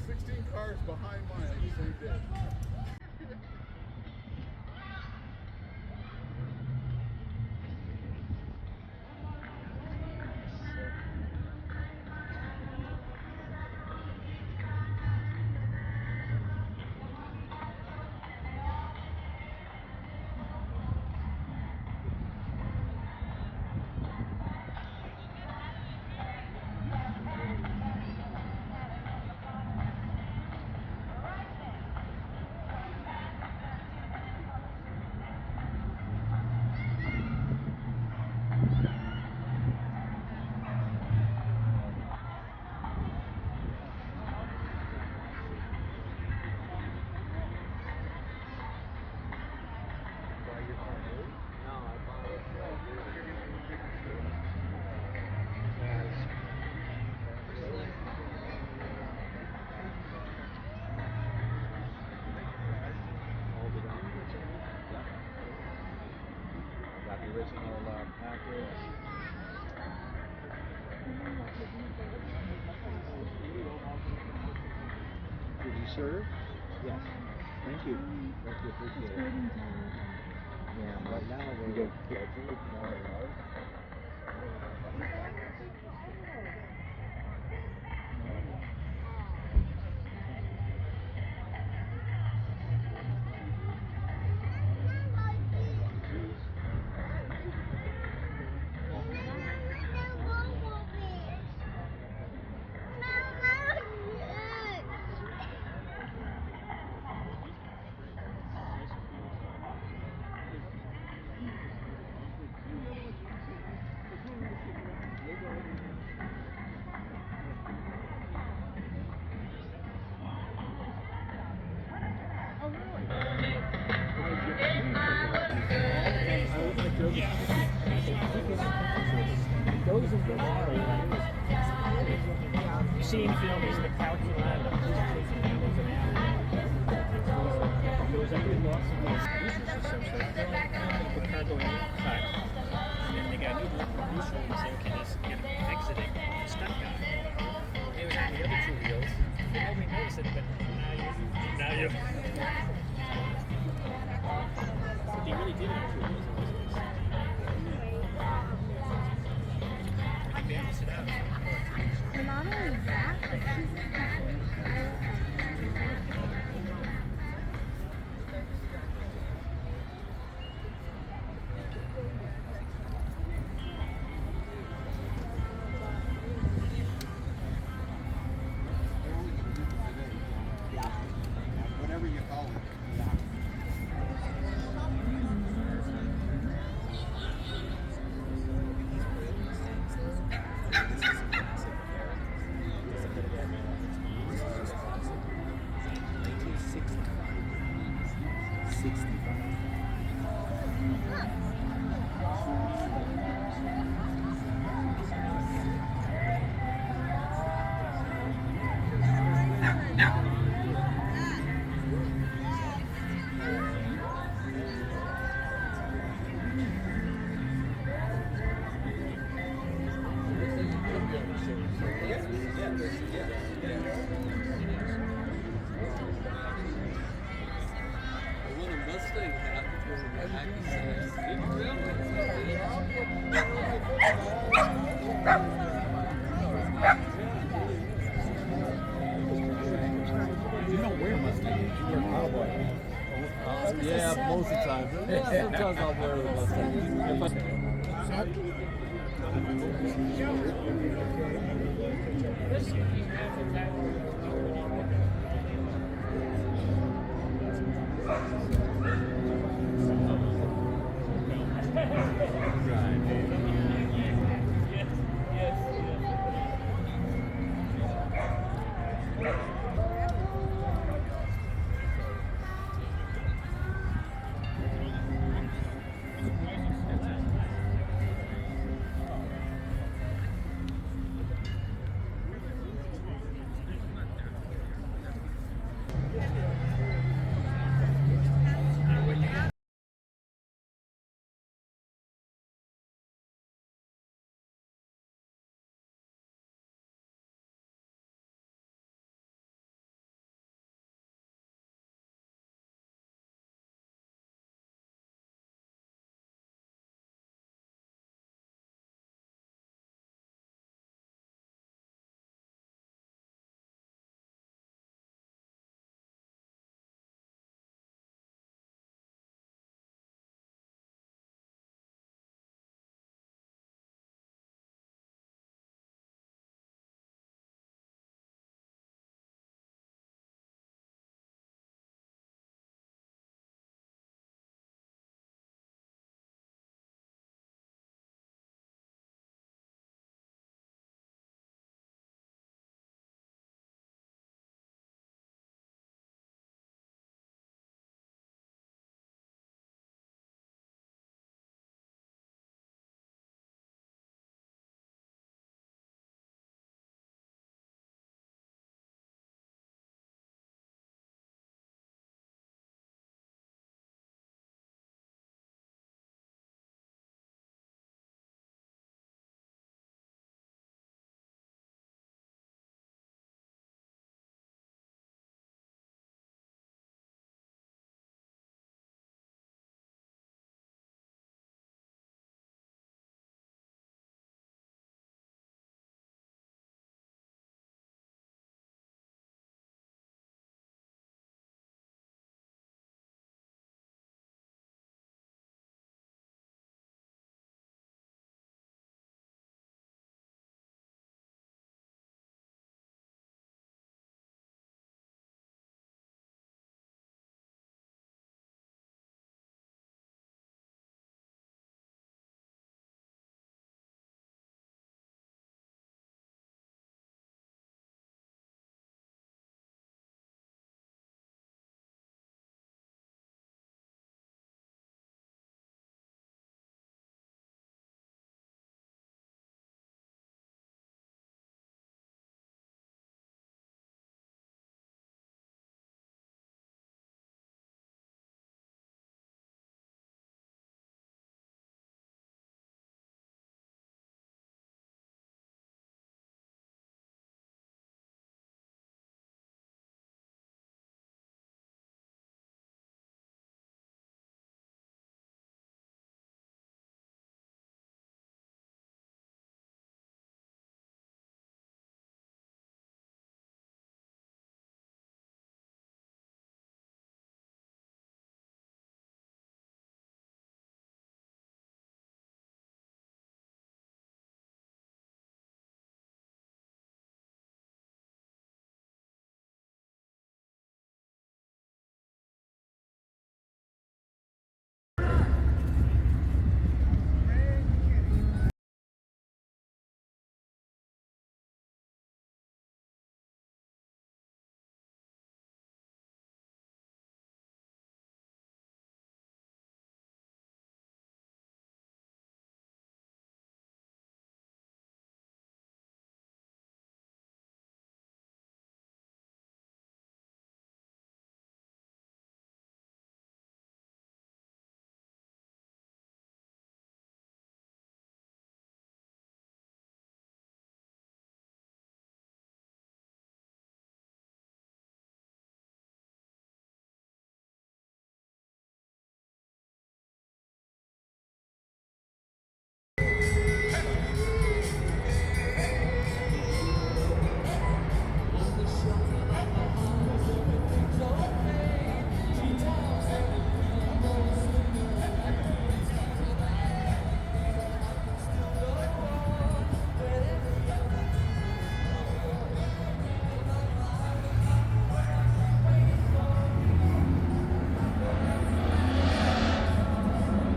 16 cars behind mine on the same day. Original package. Did you serve? Yes. Thank you. Thank you. Appreciate it. Yeah, right now we're going to get more. You see in film, he's the calculator. Goes up with lots of these the cargo in cut. And they got a new producer and say, okay, let's get him exiting the stunt guy. He was on the other two wheels. They nobody noticed it, but now you. But they really did have two wheels. They balanced it out. And not only that, but Whatever you call it. You don't wear Mustangs, you wear cowboy. Yeah, most of the time. Sometimes I'll wear the Mustang. This